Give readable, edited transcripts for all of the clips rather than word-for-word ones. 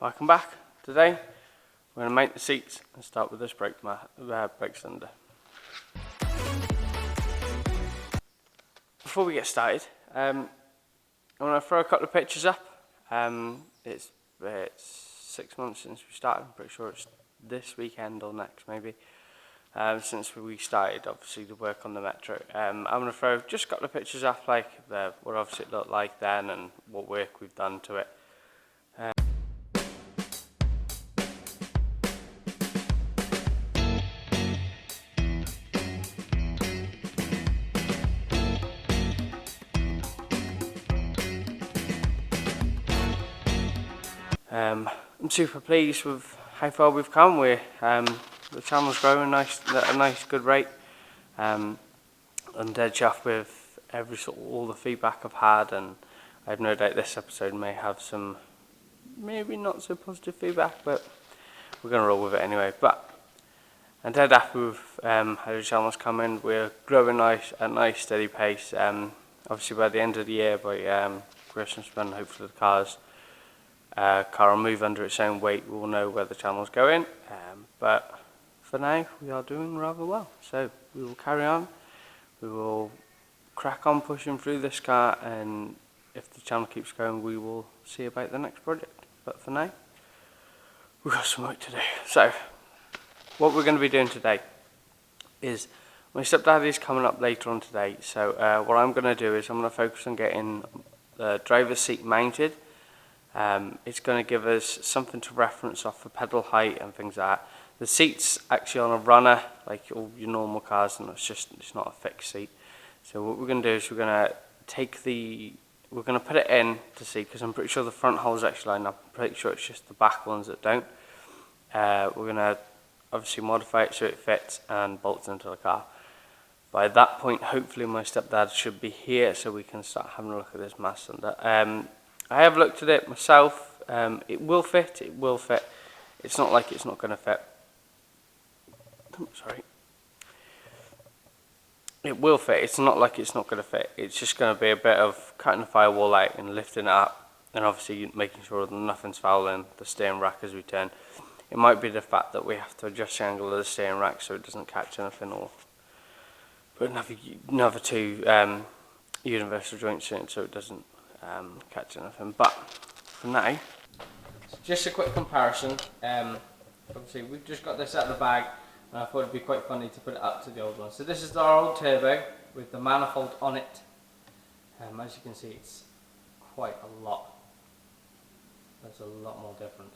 Welcome back. Today we're going to make the seats and start with this brake cylinder. Before we get started, I'm going to throw a couple of pictures up. It's 6 months since we started. I'm pretty sure it's this weekend or next maybe. Since we started obviously to work on the Metro. I'm going to throw just a couple of pictures up, like what obviously it looked like then and what work we've done to it. I'm super pleased with how far we've come. The channel's growing at a nice good rate. I'm dead chuffed with all the feedback I've had, and I have no doubt this episode may have some maybe not so positive feedback, but we're going to roll with it anyway. But I'm dead happy with how the channel's coming. We're growing at a nice steady pace. Obviously by the end of the year, by Christmas, when hopefully the car will move under its own weight, we'll know where the channel's going. But for now, we are doing rather well. So we will carry on. We will crack on pushing through this car, and if the channel keeps going, we will see about the next project. But for now, we've got some work to do. So what we're going to be doing today is, my stepdaddy's coming up later on today. So what I'm going to do is I'm going to focus on getting the driver's seat mounted. It's going to give us something to reference off for pedal height and things like that. The seat's actually on a runner, like all your normal cars, and it's not a fixed seat. So what we're going to do is we're going to put it in to see, because I'm pretty sure the front holes actually line up. I'm pretty sure it's just the back ones that don't. We're going to obviously modify it so it fits and bolts into the car. By that point, hopefully my stepdad should be here so we can start having a look at this mass cylinder. I have looked at it myself. It will fit. It will fit. It's not like it's not going to fit. Sorry. It will fit. It's not like it's not going to fit. It's just going to be a bit of cutting the firewall out and lifting it up, and obviously making sure that nothing's fouling the steering rack as we turn. It might be the fact that we have to adjust the angle of the steering rack so it doesn't catch anything, or put another two universal joints in it so it doesn't catch anything. But for now, just a quick comparison. Obviously we've just got this out of the bag, and I thought it'd be quite funny to put it up to the old one. So this is our old turbo with the manifold on it. As you can see, it's quite a lot. There's a lot more difference.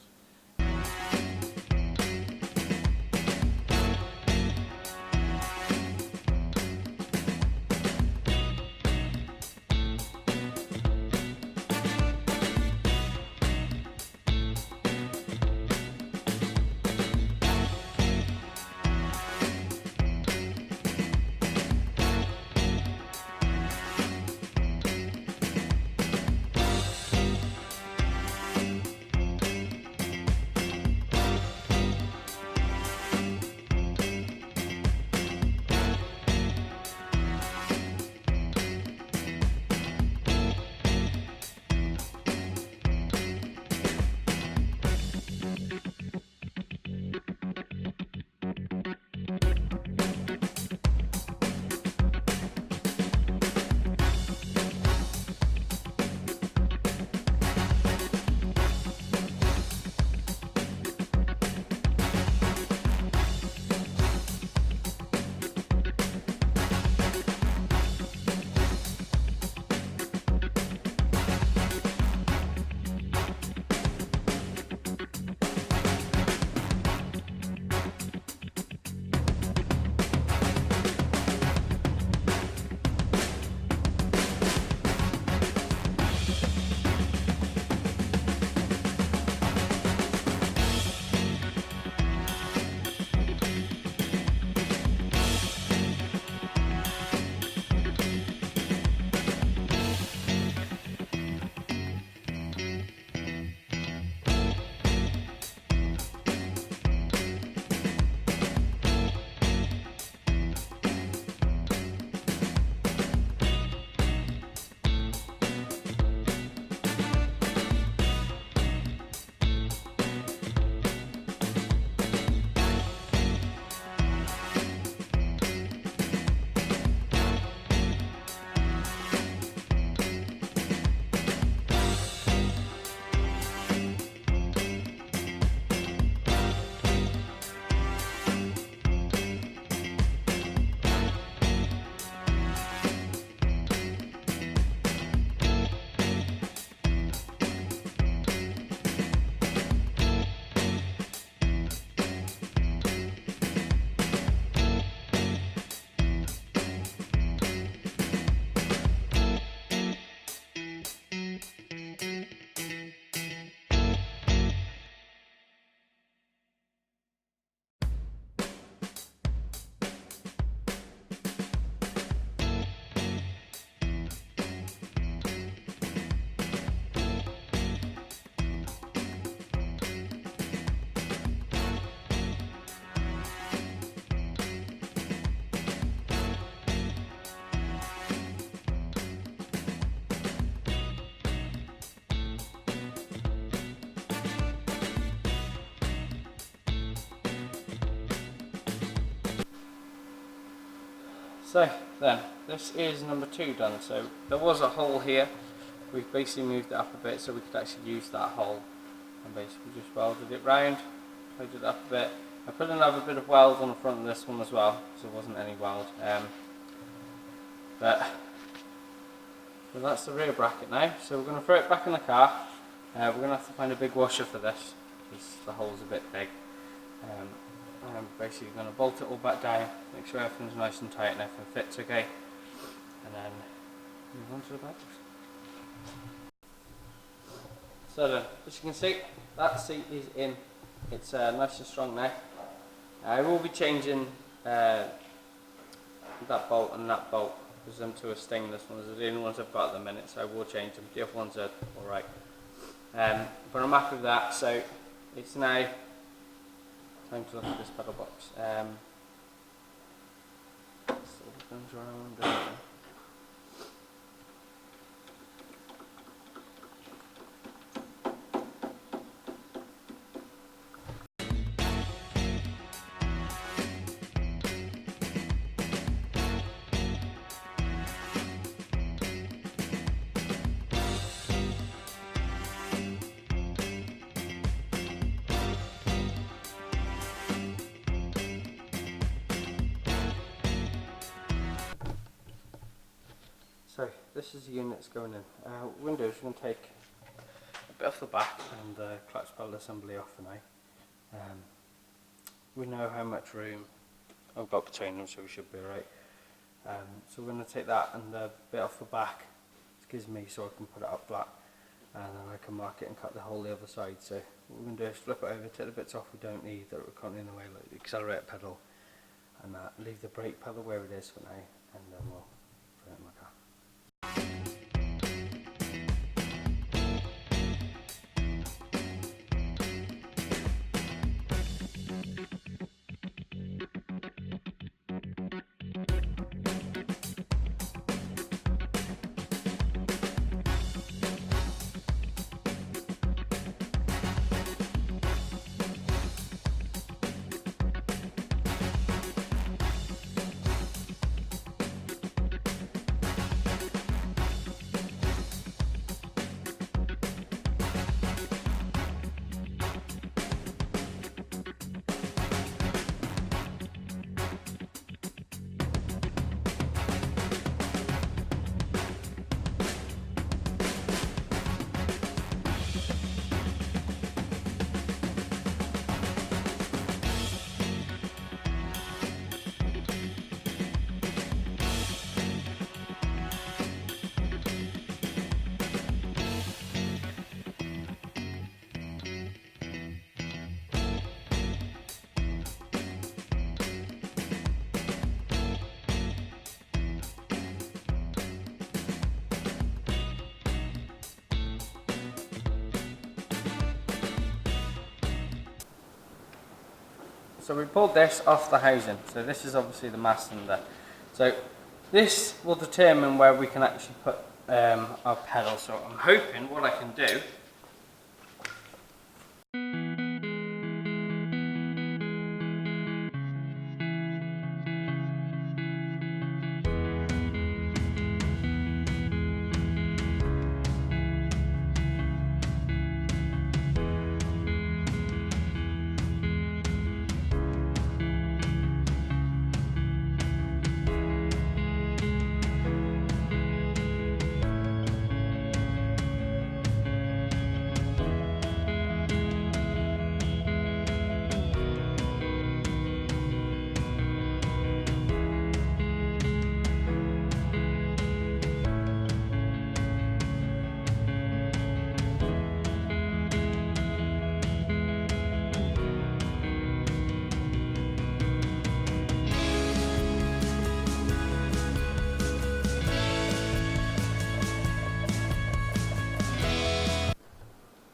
So then, this is number 2 done. So there was a hole here. We've basically moved it up a bit so we could actually use that hole, and basically just welded it round, tightened it up a bit. I put another bit of weld on the front of this one as well, so there wasn't any weld. But that's the rear bracket now. So we're going to throw it back in the car. We're going to have to find a big washer for this because the hole's a bit big. And I'm basically going to bolt it all back down, make sure everything's nice and tight and everything fits okay, and then move on to the back. So then, as you can see, that seat is in. It's nice and strong now. I will be changing that bolt and that bolt, because them two are stainless ones. They're the only ones I've got at the minute, so I will change them. The other ones are alright. But I'm happy with that, so it's now time to look at this pedal box. So this is the unit that's going in. Windows, we're going to take a bit off the back and the clutch pedal assembly off for now. We know how much room I've got between them, so we should be alright. So we're going to take that and a bit off the back. It gives me so I can put it up flat, and then I can mark it and cut the hole the other side. So what we're going to do is flip it over, take the bits off we don't need that are currently in the way, like the accelerator pedal, and leave the brake pedal where it is for now, and then we'll put it in my car. So we pulled this off the housing, so this is obviously the mast cylinder. So this will determine where we can actually put our pedal. So I'm hoping what I can do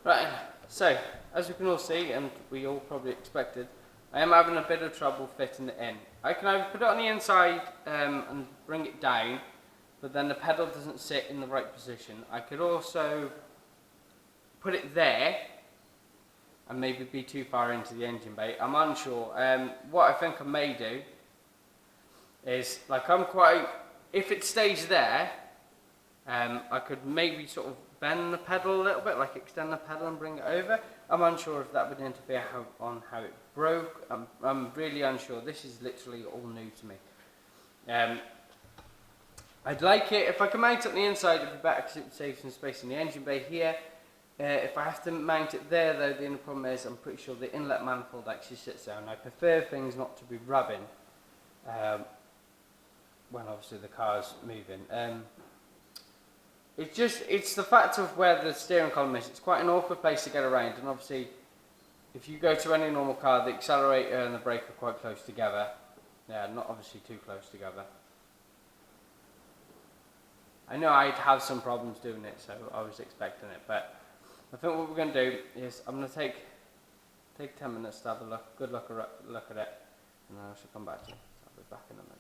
Right, so as you can all see, and we all probably expected, I am having a bit of trouble fitting it in. I can either put it on the inside and bring it down, but then the pedal doesn't sit in the right position. I could also put it there and maybe be too far into the engine bay. I'm unsure. What I think I may do is like if it stays there, I could maybe sort of bend the pedal a little bit, like extend the pedal and bring it over. I'm unsure if that would interfere on how it broke. I'm really unsure. This is literally all new to me. I'd like it, if I can mount it on the inside, it'd be better because it would save some space in the engine bay here. If I have to mount it there though, the only problem is I'm pretty sure the inlet manifold actually sits there, and I prefer things not to be rubbing when obviously the car's moving. It's the fact of where the steering column is. It's quite an awkward place to get around, and obviously if you go to any normal car, the accelerator and the brake are quite close together. Yeah, not obviously too close together. I know I'd have some problems doing it, so I was expecting it, but I think what we're going to do is I'm going to take 10 minutes to have a good look at it, and then I should come back to you. I'll be back in a minute.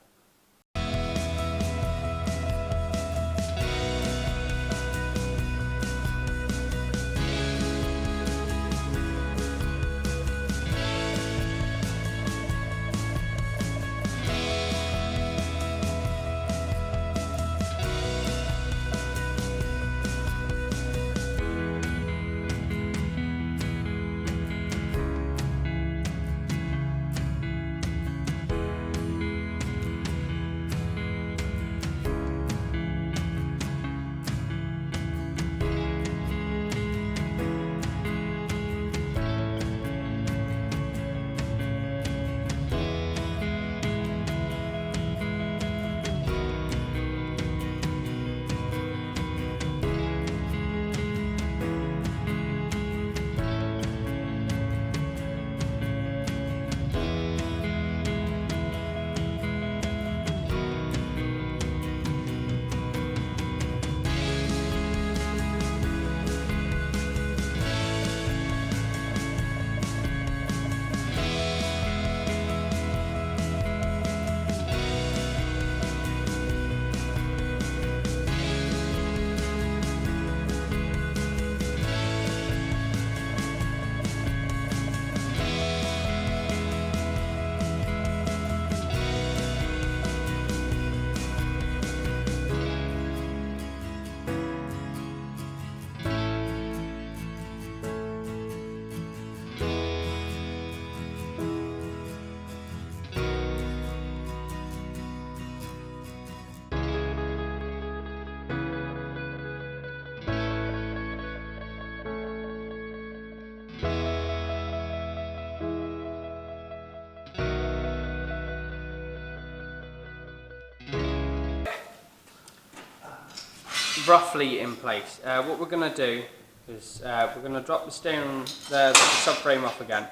Roughly in place. What we're going to do is we're going to drop the subframe off again,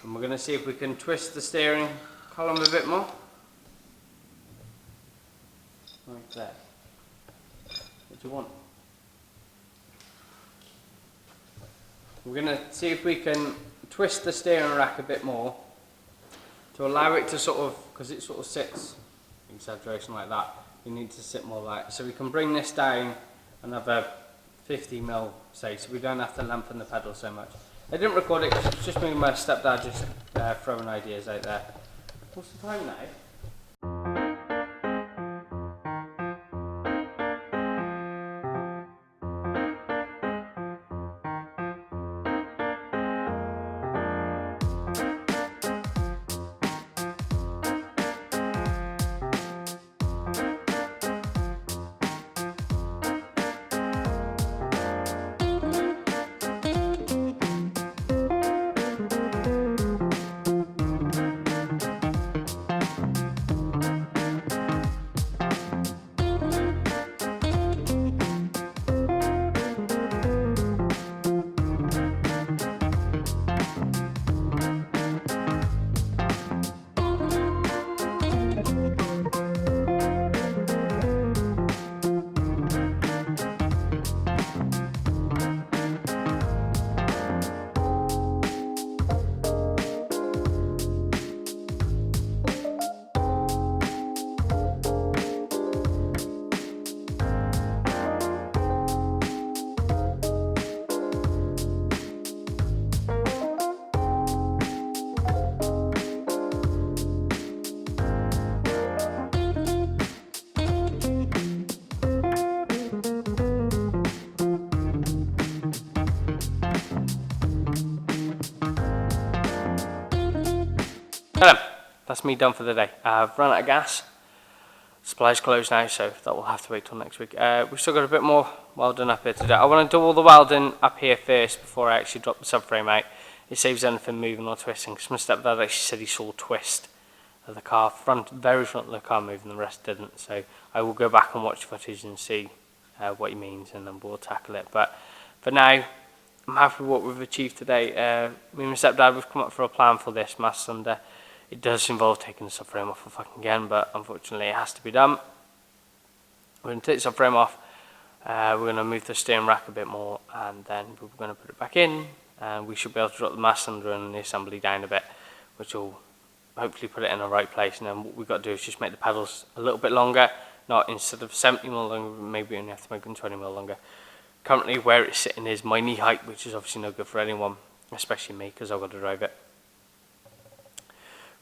and we're going to see if we can twist the steering column a bit more. Like that. What do you want? We're going to see if we can twist the steering rack a bit more to allow it to sort of, because it sort of sits, exaggeration like that, you need to sit more like, so we can bring this down another 50mm, say, so we don't have to lengthen the pedal so much. I didn't record it because it's just me and my stepdad just throwing ideas out there. What's the time now? That's me done for the day. I've run out of gas. Supply's closed now, so that will have to wait till next week. We've still got a bit more welding up here to do. I want to do all the welding up here first before I actually drop the subframe out. It saves anything moving or twisting, because my stepdad actually said he saw a twist of the car, very front of the car moving, the rest didn't. So I will go back and watch footage and see what he means, and then we'll tackle it. But for now, I'm happy with what we've achieved today. Me and my stepdad, we've come up for a plan for this Mass Sunday. It does involve taking the subframe off the fucking again, but unfortunately it has to be done. We're going to take the subframe off, we're going to move the steering rack a bit more, and then we're going to put it back in, and we should be able to drop the mass cylinder and the assembly down a bit, which will hopefully put it in the right place. And then what we've got to do is just make the pedals a little bit longer, not instead of 70mm longer, maybe we only have to make them 20mm longer. Currently where it's sitting is my knee height, which is obviously no good for anyone, especially me, because I've got to drive it.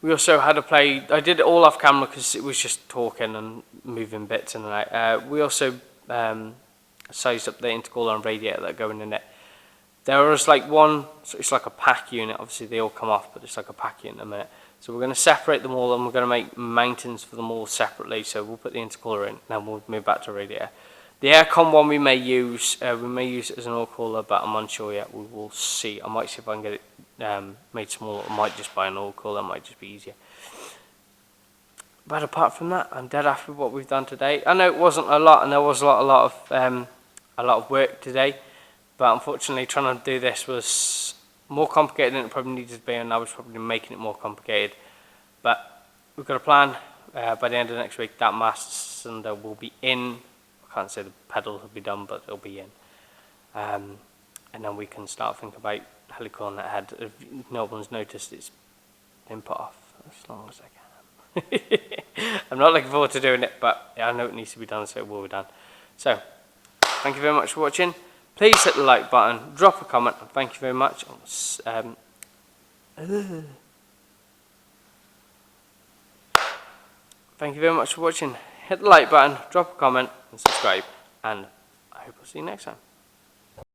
We also had a play, I did it all off camera because it was just talking and moving bits in and out. We also sized up the intercooler and radiator that are going in it. There was like one, so it's like a pack unit, obviously they all come off, but it's like a pack unit in a minute. So we're going to separate them all, and we're going to make mountings for them all separately. So we'll put the intercooler in, then we'll move back to radiator. The aircon one we may use it as an oil cooler, but I'm unsure yet. We will see. I might see if I can get it made smaller. I might just buy an oil cooler. That might just be easier. But apart from that, I'm dead happy with what we've done today. I know it wasn't a lot, and there was a lot of work today. But unfortunately, trying to do this was more complicated than it probably needed to be, and I was probably making it more complicated. But we've got a plan. By the end of next week, that mass cylinder will be in. I can't say the pedals will be done, but it'll be in. And then we can start thinking about helicoiling that head. If no one's noticed, it's been put off as long as I can. I'm not looking forward to doing it, but I know it needs to be done, so it will be done. So, thank you very much for watching. Please hit the like button, drop a comment, and thank you very much. Thank you very much for watching. Hit the like button, drop a comment, and subscribe. And I hope I'll see you next time.